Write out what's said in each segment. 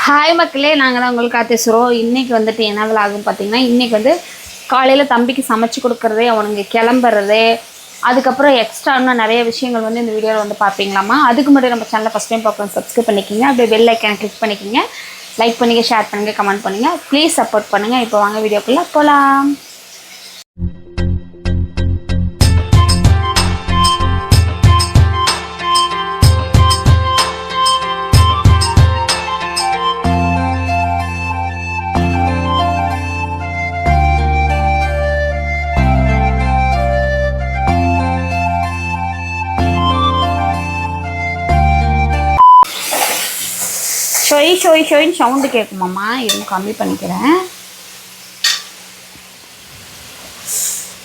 Hi மக்களே, நாங்கள் தான் உங்களுக்கு பேசுகிறோம். இன்றைக்கி வந்துட்டு என்ன விலாகுன்னு பார்த்தீங்கன்னா, இன்றைக்கி வந்து காலையில் தம்பிக்கு சமைச்சு கொடுக்குறதே, அவனுங்க கிளம்புறதே, அதுக்கப்புறம் எக்ஸ்ட்ரா இன்னும் நிறைய விஷயங்கள் வந்து இந்த வீடியோவில் வந்து பார்ப்பீங்களாமா. அதுக்கு முன்னாடி நம்ம சேனலை ஃபஸ்ட் டைம் பார்க்கணும், சப்ஸ்கிரைப் பண்ணிக்கிங்க. அப்படியே பெல் ஐக்கானை கிளிக் பண்ணிக்கிங்க. லைக் பண்ணுங்கள், ஷேர் பண்ணுங்கள், கமெண்ட் பண்ணுங்கள். ப்ளீஸ் சப்போர்ட் பண்ணுங்கள். இப்போ வாங்க வீடியோக்குள்ளே போகலாம். ஷோயின்னு சவுண்டு கேட்குமாம்மா, இதுவும் கம்மி பண்ணிக்கிறேன்.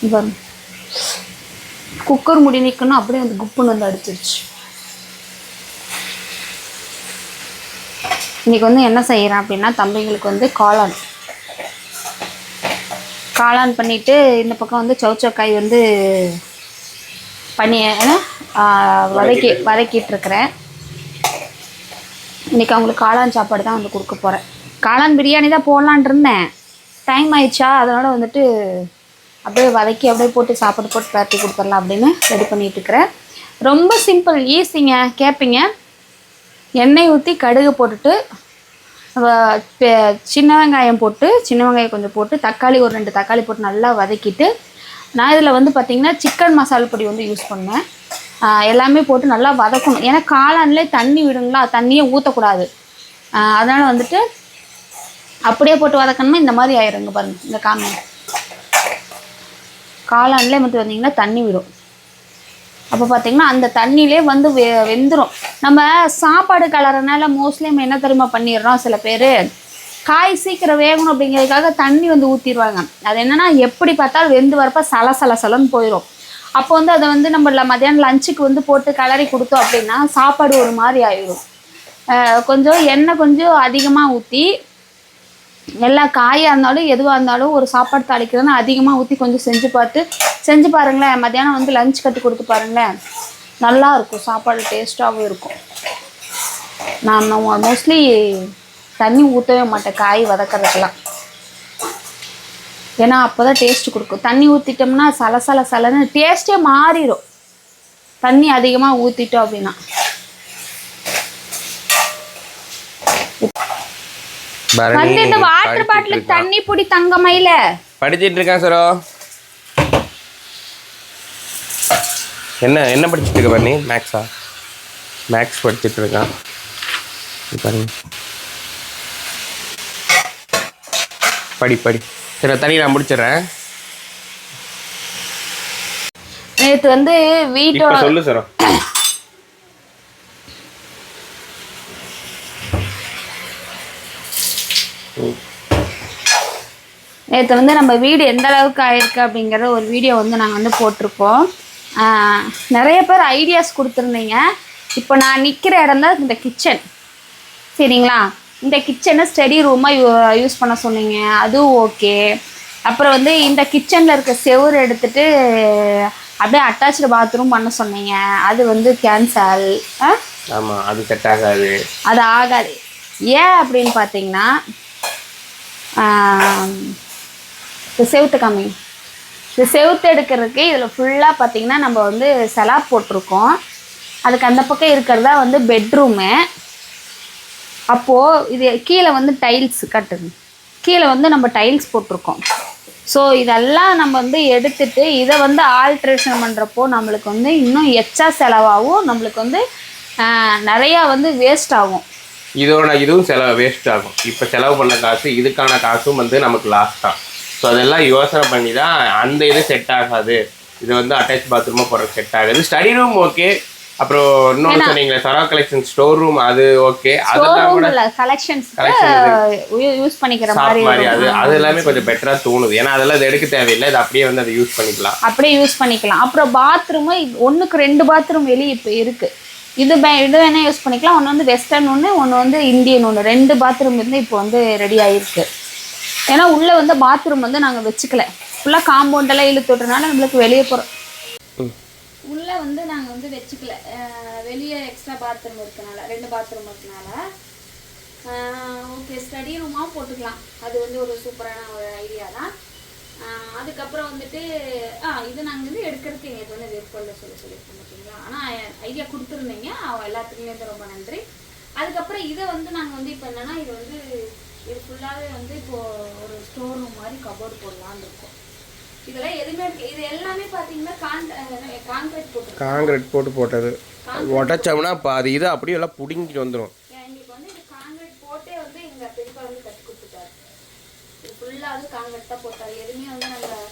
இப்போ குக்கர் முடி நிற்கணும், அப்படியே வந்து குப்புன்னு வந்து அடிச்சிருச்சு. இன்றைக்கி வந்து என்ன செய்கிறேன் அப்படின்னா, தம்பிங்களுக்கு வந்து காளான் பண்ணிவிட்டு இந்த பக்கம் வந்து சௌச்சக்காய் வந்து பண்ணி வதக்கிட்டுருக்கிறேன். இன்றைக்கி அவங்களுக்கு காளான் சாப்பாடு தான் வந்து கொடுக்க போகிறேன். காளான் பிரியாணி தான் போடலான் இருந்தேன், டைம் ஆயிடுச்சா, அதனால் வந்துட்டு அப்படியே வதக்கி அப்படியே போட்டு சாப்பாடு போட்டு பரட்டி கொடுத்துடலாம் அப்படின்னு ரெடி பண்ணிகிட்ருக்கிறேன். ரொம்ப சிம்பிள், ஈஸிங்க. கேட்பீங்க, எண்ணெய் ஊற்றி கடுகு போட்டுட்டு சின்ன வெங்காயம் கொஞ்சம் போட்டு தக்காளி ஒரு 2 தக்காளி போட்டு நல்லா வதக்கிட்டு, நான் இதில் வந்து பார்த்திங்கன்னா சிக்கன் மசாலா பொடி வந்து யூஸ் பண்ணேன். எல்லாமே போட்டு நல்லா வதக்கணும். ஏன்னா காளான்லேயே தண்ணி விடுங்களா, தண்ணியே ஊற்றக்கூடாது. அதனால் வந்துட்டு அப்படியே போட்டு வதக்கணுமா இந்த மாதிரி ஆயிருங்க. பாருங்கள், இந்த காளான்லேயே மட்டும் வந்தீங்கன்னா தண்ணி விடும். அப்போ பார்த்திங்கன்னா அந்த தண்ணியிலே வந்து வெந்துடும். நம்ம சாப்பாடு கலறனால மோஸ்ட்லி நம்ம என்ன தெரியுமா பண்ணிடுறோம், சில பேர் காய் சீக்கிரம் வேகணும் அப்படிங்கிறதுக்காக தண்ணி வந்து ஊற்றிடுவாங்க. அது என்னென்னா எப்படி பார்த்தாலும் வெந்து வரப்போ சலன்னு போயிடும். அப்போ வந்து அதை வந்து நம்ம மத்தியானம் லஞ்சுக்கு வந்து போட்டு கிளறி கொடுத்தோம் அப்படின்னா சாப்பாடு ஒரு மாதிரி ஆயிடும். கொஞ்சம் எண்ணெய் கொஞ்சம் அதிகமாக ஊற்றி, எல்லா காயாக இருந்தாலும் எதுவாக இருந்தாலும் ஒரு சாப்பாடு தாளிக்கிறதுனா அதிகமாக ஊற்றி கொஞ்சம் செஞ்சு பாருங்களேன். மத்தியானம் வந்து லஞ்ச் கட்டி கொடுத்து பாருங்களேன், நல்லாயிருக்கும். சாப்பாடு டேஸ்ட்டாகவும் இருக்கும். நான் மோஸ்ட்லி தண்ணி ஊற்றவே மாட்டேன் காய் வதக்கிறதுக்கெல்லாம், ஏன்னா அப்போ தான் டேஸ்ட்டு கொடுக்கும். தண்ணி ஊற்றிட்டோம்னா சலன்னு டேஸ்ட்டே மாறிடும், தண்ணி அதிகமாக ஊற்றிட்டோம் அப்படின்னா. வந்து இந்த வாட்டர் பாட்டிலுக்கு தண்ணி பிடி தங்கமயில படிச்சிட்டு இருக்கேன் சரோ. என்ன படிச்சுட்டு இருக்க பண்ணி? மேக்ஸ் படிச்சுட்டு இருக்கான். படி சரி, தண்ணி நான் முடிச்சிடறேன். நேற்று வந்து வீட்டோட சொல்லு சரோ. நேற்று வந்து நம்ம வீடு எந்த அளவுக்கு ஆயிருக்கு அப்படிங்கிற ஒரு வீடியோ வந்து நாங்கள் வந்து போட்டிருப்போம். நிறைய பேர் ஐடியாஸ் கொடுத்துருந்தீங்க. இப்போ நான் நிற்கிற இடம் தான் இந்த கிச்சன், சரிங்களா? இந்த கிச்சனை ஸ்டடி ரூமாக யூஸ் பண்ண சொன்னீங்க, அதுவும் ஓகே. அப்புறம் வந்து இந்த கிச்சனில் இருக்க செவுறு எடுத்துகிட்டு அப்படியே அட்டாச்சு பாத்ரூம் பண்ண சொன்னீங்க, அது வந்து கேன்சல். ஆமாம், அது செட் ஆகாது. அது ஆகாது. ஏன் அப்படின்னு பார்த்தீங்கன்னா, இந்த செவுத்து எடுக்கிறதுக்கு இதில் ஃபுல்லாக பார்த்தீங்கன்னா நம்ம வந்து செலாப் போட்டிருக்கோம். அதுக்கு அந்த பக்கம் இருக்கிறதா வந்து பெட்ரூமு. அப்போது இது கீழே வந்து டைல்ஸ் கட்டுது, கீழே வந்து நம்ம டைல்ஸ் போட்டிருக்கோம். ஸோ இதெல்லாம் நம்ம வந்து எடுத்துகிட்டு இதை வந்து ஆல்ட்ரேஷன் பண்ணுறப்போ நம்மளுக்கு வந்து இன்னும் எச்சா செலவாகும், நம்மளுக்கு வந்து நிறையா வந்து வேஸ்ட் ஆகும். இதுவும் வேஸ்ட் ஆகும். இப்போ செலவு பண்ண காசு, இதுக்கான காசும் வந்து நமக்கு லாஸ் தான். ஸோ அதெல்லாம் யோசனை பண்ணி தான் அந்த இது செட் ஆகாது. இது வந்து அட்டாச் பாத்ரூமாக போடுறது செட் ஆகாது. Study room okay. அப்புறம் இன்னொன்று சொன்னீங்களே சரா கலெக்ஷன் ஸ்டோர் ரூம், அது ஓகே. அதெல்லாம் கூட கலெக்ஷன்ஸ் யூஸ் பண்ணிக்கிற மாதிரி அது எல்லாமே கொஞ்சம் பெட்டரா தோணுது. ஏன்னா அதெல்லாம் எடுக்க தேவையில்லை, இது அப்படியே வந்து அதை யூஸ் பண்ணிக்கலாம். அப்புறம் பாத்ரூமு 1க்கு 2 பாத்ரூம் வெளியே இப்போ இருக்கு. இது வேணா யூஸ் பண்ணிக்கலாம். ஒன்று வந்து வெஸ்டர்ன் ஒன்று வந்து இந்தியன் 2 பாத்ரூம் இருந்து இப்போ வந்து ரெடி ஆகிருக்கு. ஏன்னா உள்ளே வந்து பாத்ரூம் வந்து நாங்கள் வச்சுக்கல, ஃபுல்லாக காம்பவுண்டெல்லாம் இழுத்து விட்டுறதுனால நம்மளுக்கு வெளியே போகிறோம். உள்ளே வந்து நாங்கள் வந்து வச்சுக்கல, வெளியே எக்ஸ்ட்ரா பாத்ரூம் இருக்கனால 2 பாத்ரூம் இருக்கனால ஸ்டடி ரூமாக போட்டுக்கலாம். அது வந்து ஒரு சூப்பரான ஒரு ஐடியா தான். அதுக்கப்புறம் வந்துட்டு இது நாங்கள் வந்து எடுக்கிறதுக்கு எங்களுக்கு வந்து வெப்பல்ல சொல்லியிருக்கோம் பார்த்தீங்களா. ஆனால் ஐடியா கொடுத்துருந்தீங்க, எல்லாத்துக்குமே வந்து ரொம்ப நன்றி. அதுக்கப்புறம் இதை வந்து நாங்கள் வந்து இப்போ என்னென்னா இது வந்து இது ஃபுல்லாகவே வந்து இப்போது ஒரு ஸ்டோர் ரூம் மாதிரி கபோர்டு போடலான்னு இருக்கோம். இதெல்லாம் எதுவுமே இது எல்லாமே பார்த்தீங்கன்னா காங்கிரீட் போட்டது. உடச்சோம்னா பாதி இது அப்படியே எல்லாம் பிடுங்கிட்டு வந்துடும். எங்களுக்கு வந்து இது காங்கிரீட் போட்டே வந்து எங்கள் பெரியப்பா வந்து கட்டி கொடுத்துட்டாரு. இது ஃபுல்லாக வந்து காங்கிரீட் தான் போட்டார். எதுவுமே வந்து நாங்கள்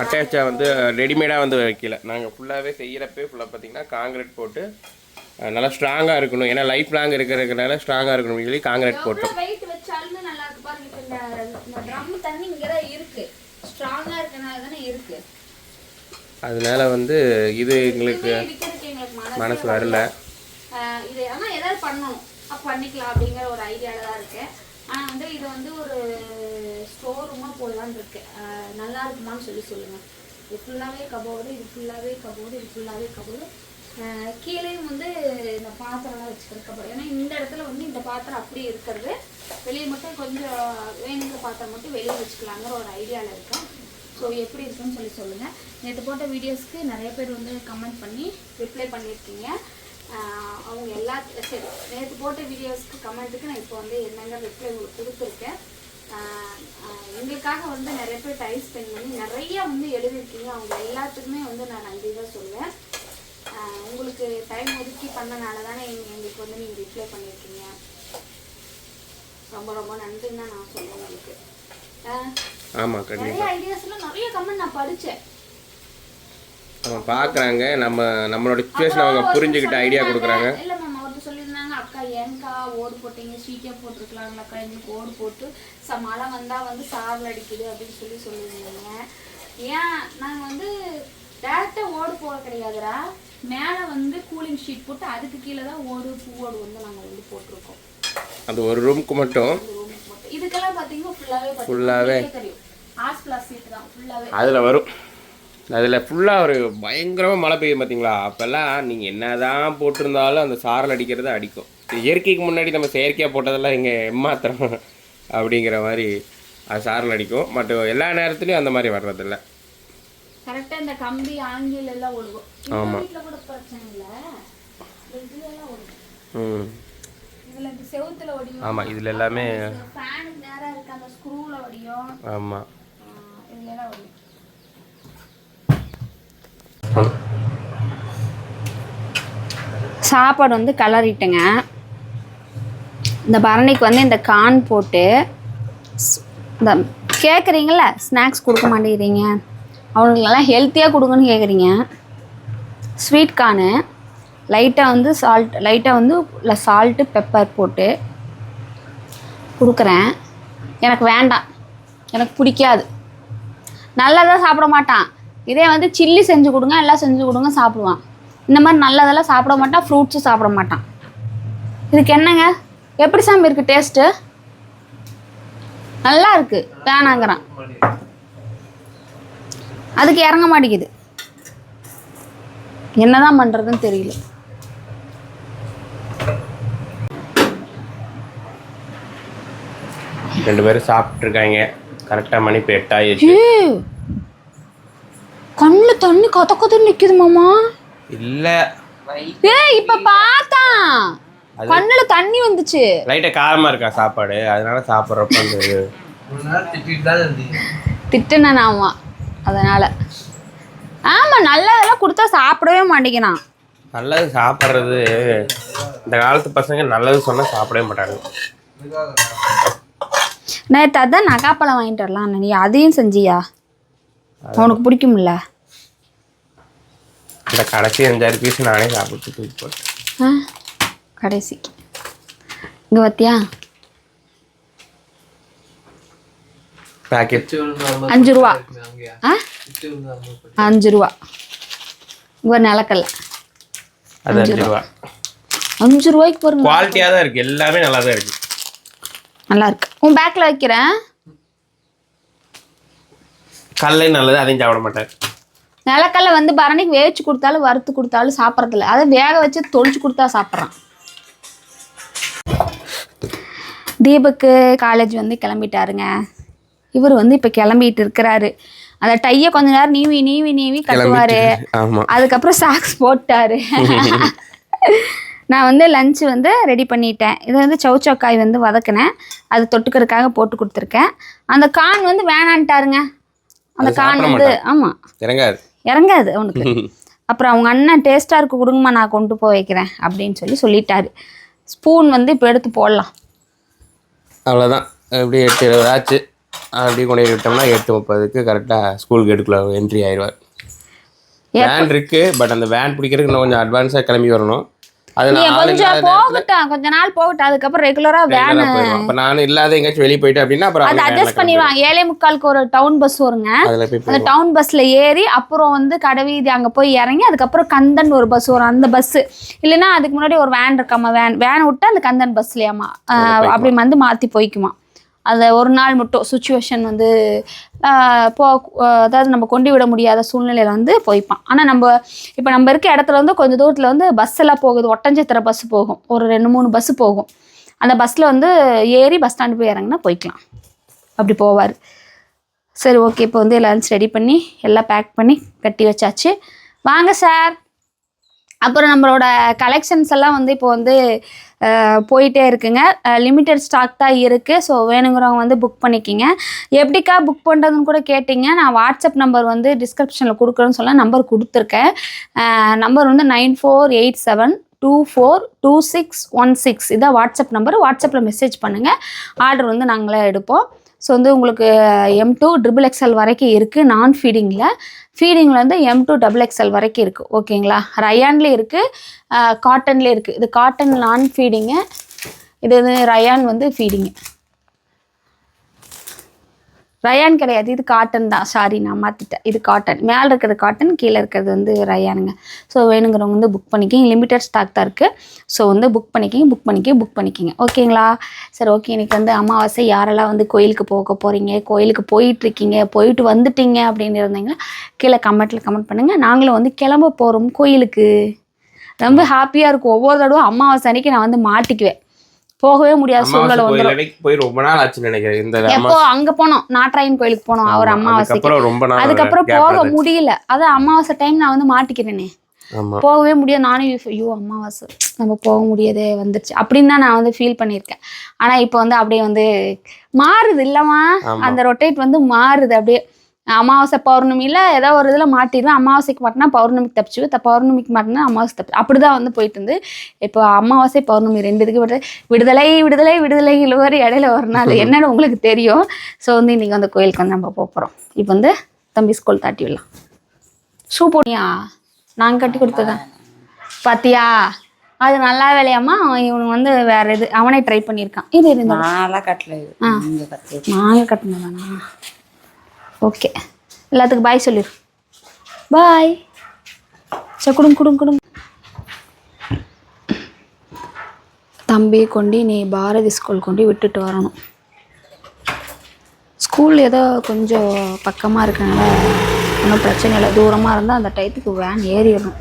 அட்டாச்சா வந்து ரெடிமேடாக வந்து வைக்கல. நாங்கள் ஃபுல்லாகவே செய்கிறப்பே ஃபுல்லாக பார்த்தீங்கன்னா காங்கிரீட் போட்டு நல்லா ஸ்ட்ராங்காக இருக்கணும். ஏன்னா லைஃப் லாங் இருக்கிறதுனால ஸ்ட்ராங்காக இருக்கணும் சொல்லி காங்கிரீட் போட்டோம். வெயிட் வச்சாலுமே நல்லா இருக்கு பாருங்க. இப்போ இந்த ட்ரம் தண்ணி இங்கே தான் இருக்கு, ஸ்ட்ராங்காக இருக்கனால தானே இருக்கு. அதனால வந்து இது எங்களுக்கு மனசு வரல. இது ஆனால் ஏதாவது பண்ணணும் பண்ணிக்கலாம் அப்படிங்கிற ஒரு ஐடியாவில் தான் இருக்கேன். ஆனால் வந்து இதை வந்து ஒரு ஸ்டோர் ரூமாக போடலான்னு இருக்கு. நல்லா இருக்குமான்னு சொல்லுங்கள். இது ஃபுல்லாகவே கபோர்டு, இது ஃபுல்லாகவே கபோர்டு, இது ஃபுல்லாகவே கபோர்டு. கீழேயும் வந்து இந்த பாத்திரம்லாம் வச்சுருக்கப்படும். ஏன்னா இந்த இடத்துல வந்து இந்த பாத்திரம் அப்படியே இருக்கிறது, வெளியே மட்டும் கொஞ்சம் வேணுங்கிற பாத்திரம் மட்டும் வெளியே வச்சுக்கலாங்கிற ஒரு ஐடியாவில் இருக்கேன். ஸோ எப்படி இருக்குன்னு சொல்லுங்கள். நேற்று போட்ட வீடியோஸ்க்கு நிறைய பேர் வந்து கமெண்ட் பண்ணி ரிப்ளை பண்ணியிருக்கீங்க. அவங்க சரி, நேற்று போட்ட வீடியோஸ்க்கு கமெண்ட்டுக்கு நான் இப்போ வந்து என்னங்க ரிப்ளை உங்களுக்கு கொடுத்துருக்கேன். எங்களுக்காக வந்து நிறைய பேர் டைம் ஸ்பெண்ட் பண்ணி நிறையா வந்து எழுதியிருக்கீங்க. அவங்க எல்லாத்துக்குமே வந்து நான் நன்றி தான் சொல்லுவேன். உங்களுக்கு டைம் ஒதுக்கி பண்ணனால தானே எங்களுக்கு வந்து நீங்கள் ரிப்ளை பண்ணியிருக்கீங்க. ரொம்ப ரொம்ப நன்றின்னு தான் நான் சொல்லுவேன் உங்களுக்கு. நிறைய ஐடியாஸ்லாம் நிறைய கமெண்ட் நான் படித்தேன். நம்ம பார்க்குறாங்க, நம்மளோட சிச்சுவேஷன் அவங்க புரிஞ்சுக்கிட்டு ஐடியா கொடுக்குறாங்க. இல்லை மேம், அவர்கிட்ட சொல்லியிருந்தாங்க, அக்கா ஏன்க்கா ஓடு போட்டீங்க, ஸ்வீட்டே போட்டிருக்கலாங்களா எங்களுக்கு ஓடு போட்டு மழை வந்தால் வந்து சாரல் அடிக்குது அப்படின்னு சொல்லியிருந்தீங்க. ஏன் நாங்கள் வந்து டேரெக்டாக ஓடு போட கிடையாதுடா, மேலே வந்து கூலிங் ஷீட் போட்டு அதுக்கு கீழே தான் பூவோடு வந்து நாங்கள் வந்து போட்டிருக்கோம். அது ஒரு ரூமுக்கு மட்டும். இதுக்கெல்லாம் பார்த்தீங்கன்னா ஃபுல்லாகவே தெரியும், ஹாஸ்பிட்டல் சீட் தான் ஃபுல்லாகவே அதில் வரும். அதில் ஃபுல்லாக ஒரு பயங்கரமாக மழை பெய்யும் பார்த்தீங்களா. அப்போல்லாம் நீங்கள் என்ன தான் போட்டிருந்தாலும் அந்த சாரல் அடிக்கிறத அடிக்கும். இயற்கைக்கு முன்னாடி நம்ம செயற்கையாக போட்டதெல்லாம் இங்கே ஏமாத்திரம் அப்படிங்கிற மாதிரி அது சாரல் அடிக்கும். பட் எல்லா நேரத்துலையும் அந்த மாதிரி வர்றதில்லை. கரெக்டாக இந்த கம்பி ஆங்கில எல்லாம் ஒழுகும். ஆமாம், வீட்டில் கூட பிரச்சனை இல்லை, இதுலலாம் ஒழுகும். இதில் இந்த செவுத்துல ஒடியும். ஆமாம், இதில் எல்லாமே ஃபேனுக்கு நேராக இருக்க அந்த ஸ்க்ரூவில் ஒடியும். ஆமாம், இதுலலாம் ஒடியும். சாப்பாடு வந்து கிளறிட்டுங்க. இந்த பரணிக்கு வந்து இந்த கார்ன் போட்டு இந்த கேட்குறீங்கள, ஸ்நாக்ஸ் கொடுக்க மாட்டேங்கிறீங்க, அவங்களுக்கெல்லாம் ஹெல்த்தியாக கொடுங்கன்னு கேட்குறீங்க. ஸ்வீட் கார்னு லைட்டாக வந்து இல்லை சால்ட்டு பெப்பர் போட்டு கொடுக்குறேன். எனக்கு வேண்டாம், எனக்கு பிடிக்காது, நல்லதாக சாப்பிட மாட்டான். இதே வந்து சில்லி செஞ்சு கொடுங்க, எல்லாம் செஞ்சு கொடுங்க, சாப்பிடுவான். இந்த மாதிரி நல்லதெல்லாம் சாப்பிட மாட்டான், ஃப்ரூட்ஸும் சாப்பிட மாட்டான். இதுக்கு என்னங்க, எப்படி சாமி இருக்குது டேஸ்ட்டு? நல்லா இருக்குது, வேணாங்கிறான். அதுக்கு இறங்க மாட்டேங்குது, என்னதான் பண்ணுறதுன்னு தெரியல. ரெண்டு பேரும் சாப்பிட்ருக்காங்க. கரெக்டாக மணி இப்போ 8 ஆயிடுச்சு. கண்ணில் தண்ணி கதக்கதுன்னு நிற்குது மாமா. இல்லை, இப்போ பார்த்தான் கண்ணில் தண்ணி வந்துச்சு. லைட்டாக காரமாக இருக்கா சாப்பாடு, அதனால சாப்பிட்றப்ப திட்டுனேன். ஆமாம், அதனால் ஆமாம், நல்லதெல்லாம் கொடுத்தா சாப்பிடவே மாட்டேங்கிறான். நல்லது சாப்பிட்றது இந்த காலத்து பசங்க நல்லது சொன்னால் சாப்பிடவே மாட்டாங்க. நேற்று அதான் நகாப்பழம் வாங்கிட்டு வரலாம், நீ அதையும் செஞ்சியா? உனக்கு பிடிக்கும்ல? இந்த கடைசி 5-6 பீஸ் நானே சாப்பிட்டு தூக்கி போட்டேன். கடைசி இங்கே பார்த்தியா, பேக்கெட் 5 ரூபா. 5 ரூபா. இங்கே நிலக்கல்ல அது 5 ரூபா. 5 ரூபாய்க்கு பாருங்க, குவாலிட்டியாக தான் இருக்குது, எல்லாமே நல்லா தான் இருக்குது. நல்லா இருக்கு. உன் பேக்கில் வைக்கிறேன். கடலை நல்லது, அதையும் சாப்பிட மாட்டேன். நிலக்கல்ல வந்து பரணிக்கு வேவிச்சு கொடுத்தாலும் வறுத்து கொடுத்தாலும் சாப்பிட்றதில்ல, அதை வேக வச்சு தொளிச்சு கொடுத்தா சாப்பிட்றான். தீபக்கு காலேஜ் வந்து கிளம்பிட்டாருங்க. இவர் வந்து இப்போ கிளம்பிட்டு இருக்கிறாரு. அந்த டையை கொஞ்ச நேரம் நீவி கட்டுவார். அதுக்கப்புறம் சாக்ஸ் போட்டார். நான் வந்து லஞ்சு வந்து ரெடி பண்ணிட்டேன். இது வந்து சவுச்சவுக்காய் வந்து வதக்கினேன். அது தொட்டுக்கிறதுக்காக போட்டு கொடுத்துருக்கேன். அந்த கான் வந்து வேணான்ட்டாருங்க. அந்த கான் வந்து ஆமாம் இறங்காது அவனுக்கு. அப்புறம் அவங்க அண்ணன் டேஸ்ட்டாக இருக்கு கொடுங்கம்மா, நான் கொண்டு போய் வைக்கிறேன் அப்படின்னு சொல்லிட்டாரு. ஸ்பூன் வந்து இப்போ எடுத்து போடலாம். அவ்வளோதான். எப்படி 8:20 ஆச்சு. அப்படி கொண்டு போய் விட்டோம்னா 8:30க்கு கரெக்டாக ஸ்கூல் கேட்டுக்குள்ள என்ட்ரி ஆயிடுவார். வேன் இருக்கு, பட் அந்த வேன் பிடிக்கிறதுக்கு இன்னும் கொஞ்சம் அட்வான்ஸாக கிளம்பி வரணும். கொஞ்ச நாள் போகட்டும், அதுக்கப்புறம் ரெகுலரா வேன். அப்ப நான் இல்லாத எங்கேயாச்சும் வெளியே போயிட்டு அப்படின்னா அப்புறம் அதை அட்ஜஸ்ட் பண்ணிடுவாங்க. 7:45 ஒரு டவுன் பஸ் வருங்க. அந்த டவுன் பஸ்ல ஏறி அப்புறம் வந்து கடைவீதி அங்க போய் இறங்கி அதுக்கப்புறம் கந்தன் ஒரு பஸ் வரும். அந்த பஸ் இல்லைன்னா அதுக்கு முன்னாடி ஒரு வேன் இருக்காமா, வேன் விட்டு அந்த கந்தன் பஸ்லயாமா அப்படி வந்து மாத்தி போய்க்குமா. அது ஒரு நாள் மட்டும் சுச்சுவேஷன் வந்து அதாவது நம்ம கொண்டு விட முடியாத சூழ்நிலையில் வந்து போய்ப்பான். ஆனால் இப்போ நம்ம இருக்க இடத்துல வந்து கொஞ்சம் தூரத்தில் வந்து பஸ் எல்லாம் போகுது. ஒட்டஞ்சத்திர பஸ் போகும், ஒரு 2-3 பஸ்ஸு போகும். அந்த பஸ்ஸில் வந்து ஏறி பஸ் ஸ்டாண்டு போய் இறங்கினா போய்க்கலாம். அப்படி போவார். சரி ஓகே, இப்போ வந்து லஞ்ச் ரெடி பண்ணி எல்லாம் பேக் பண்ணி கட்டி வச்சாச்சு. வாங்க சார். அப்புறம் நம்மளோட கலெக்ஷன்ஸ் எல்லாம் வந்து இப்போ வந்து போயிட்டே இருக்குங்க. லிமிட்டட் ஸ்டாக் தான் இருக்குது. ஸோ வேணுங்கிறவங்க வந்து புக் பண்ணிக்கிங்க. எப்படிக்கா புக் பண்ணுறதுன்னு கூட கேட்டிங்க. நான் வாட்ஸ்அப் நம்பர் வந்து டிஸ்கிரிப்ஷனில் கொடுக்குறேன்னு சொல்ல நம்பர் கொடுத்துருக்கேன். நம்பர் வந்து 9487242616. இதான் வாட்ஸ்அப் நம்பர். வாட்ஸ்அப்பில் மெசேஜ் பண்ணுங்கள். ஆர்டர் வந்து நாங்களே எடுப்போம். ஸோ வந்து உங்களுக்கு M2 XXL வரைக்கும் இருக்குது. நான் ஃபீடிங்கில் வந்து M2 XXL வரைக்கும் இருக்குது. ஓகேங்களா. ரயான்லேயும் இருக்குது, காட்டன்லேயும் இருக்குது. இது காட்டன் நான் ஃபீடிங்கு, இது வந்து ரயான் வந்து ஃபீடிங்கு. ரயான் கிடையாது, இது காட்டன் தான். சாரி, நான் மாற்றிட்டேன். இது காட்டன். மேலே இருக்கிறது காட்டன், கீழே இருக்கிறது வந்து ரயானுங்க. ஸோ வேணுங்கிறவங்க வந்து புக் பண்ணிக்கிங்க. லிமிட்டட் ஸ்டாக் தான் இருக்குது. ஸோ வந்து புக் பண்ணிக்கிங்க. ஓகேங்களா. சரி ஓகே. இன்றைக்கி வந்து அமாவாசை. யாரெல்லாம் வந்து கோயிலுக்கு போக போகிறீங்க, கோயிலுக்கு போயிட்டுருக்கீங்க, போயிட்டு வந்துட்டீங்க அப்படின்னு இருந்தீங்கன்னா கீழே கமெண்ட் பண்ணுங்கள். நாங்களும் வந்து கிளம்ப போகிறோம் கோயிலுக்கு. ரொம்ப ஹாப்பியாக இருக்கும். ஒவ்வொரு தடவை அமாவாசை அன்னைக்கு நான் வந்து மாட்டிக்குவேன். போகவே முடியாத சூழ்நிலை வந்துடும். போய் ரொம்ப நாள் ஆச்சு நினைக்கிறேன். எப்போ அங்க போனோம், நாட்ராயன் கோயிலுக்கு போனோம் அவர் அமாவாசைக்கு. அதுக்கப்புறம் போக முடியல. அதான் அமாவாசை டைம் நான் வந்து மாட்டிக்கிறேனே, போகவே முடியாது. நானும் ஐயோ அமாவாசை நம்ம போக முடியாதே வந்துருச்சு அப்படின்னு தான் நான் வந்து ஃபீல் பண்ணியிருக்கேன். ஆனா இப்போ வந்து அப்படியே வந்து மாறுது இல்லமா, அந்த ரொட்டேட் வந்து மாறுது. அப்படியே அமாவாசை பௌர்ணமியில் ஏதோ ஒரு இதில் மாட்டிடுவேன். அமாவாசைக்கு மாட்டினா பௌர்ணமிக்கு தப்பிச்சுவேன், பௌர்ணமிக்கு மாட்டினா அமாவாசை தப்பிச்சு, அப்படி தான் வந்து போயிட்டு இருந்து. இப்போ அமாவாசை பௌர்ணமி 2 இதுக்கு விடுதலை இழுவாரி இடையில ஒரு நாள் என்னன்னு உங்களுக்கு தெரியும். ஸோ வந்து இன்றைக்கி வந்து கோயிலுக்கு வந்து நம்ம போகிறோம். இப்போ வந்து தம்பி ஸ்கூல் தாட்டி விடலாம். ஷூ போனியா? நாங்கள் கட்டி கொடுத்ததான் பார்த்தியா? அது நல்லா வேலையாம்மா. இவனுக்கு வந்து வேறு இது அவனே ட்ரை பண்ணியிருக்கான். இது நாங்கள் கட்டினதானா? ஓகே, எல்லாத்துக்கும் பாய் சொல்லிடு. பாய். சரி கொடுங்க. தம்பி கொண்டு நீ பாரதி ஸ்கூல் கொண்டு விட்டுட்டு வரணும். ஸ்கூல் ஏதோ கொஞ்சம் பக்கமாக இருக்கனால ஒன்றும் பிரச்சனை இல்லை. தூரமாக இருந்தால் அந்த டயத்துக்கு வேன் ஏறிடணும்.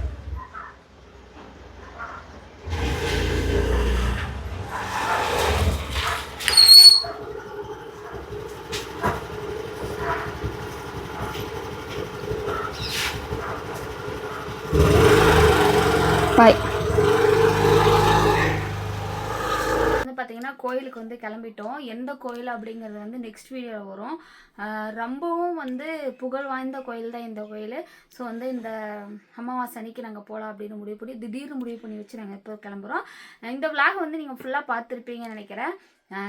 பாய். வந்து பார்த்தீங்கன்னா கோயிலுக்கு வந்து கிளம்பிட்டோம். எந்த கோயில் அப்படிங்கிறது வந்து நெக்ஸ்ட் வீடியோவில் வரும். ரொம்பவும் வந்து புகழ் வாய்ந்த கோயில் தான் இந்த கோயில். ஸோ வந்து இந்த அமாவாசை அன்னைக்கு நாங்கள் போகலாம் அப்படின்னு திடீர்னு முடிவு பண்ணி வச்சு நாங்கள் இப்போ கிளம்புறோம். இந்த விளாக் வந்து நீங்கள் ஃபுல்லாக பார்த்துருப்பீங்கன்னு நினைக்கிறேன்.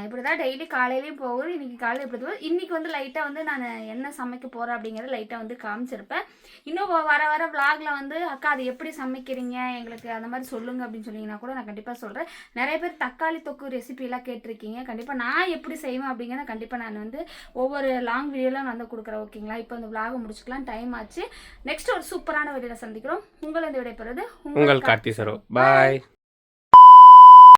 இப்படி தான் டெய்லி காலையிலையும் போகுது. இன்றைக்கி காலையில் இப்படி போகுது. இன்றைக்கி வந்து லைட்டாக வந்து நான் என்ன சமைக்க போகிறேன் அப்படிங்கிறத லைட்டாக வந்து காமிச்சிருப்பேன். இன்னும் வர விளாகில் வந்து அக்கா அது எப்படி சமைக்கிறீங்க எங்களுக்கு அந்த மாதிரி சொல்லுங்கள் அப்படின்னு சொன்னீங்கன்னா கூட நான் கண்டிப்பாக சொல்கிறேன். நிறைய பேர் தக்காளி தொக்கு ரெசிபிலாம் கேட்டிருக்கீங்க. கண்டிப்பாக நான் எப்படி செய்வேன் அப்படிங்கிறத கண்டிப்பாக நான் வந்து ஒவ்வொரு லாங் வீடியோவில் நான் வந்து கொடுக்குறேன். ஓகேங்களா. இப்போ இந்த விளாகை முடிச்சுக்கலாம், டைம் ஆச்சு. நெக்ஸ்ட் ஒரு சூப்பரான வீடியோவில் சந்திக்கிறோம். உங்களை இந்த விடைபெறுவது உங்கள் கார்த்தி சரோ. பாய்.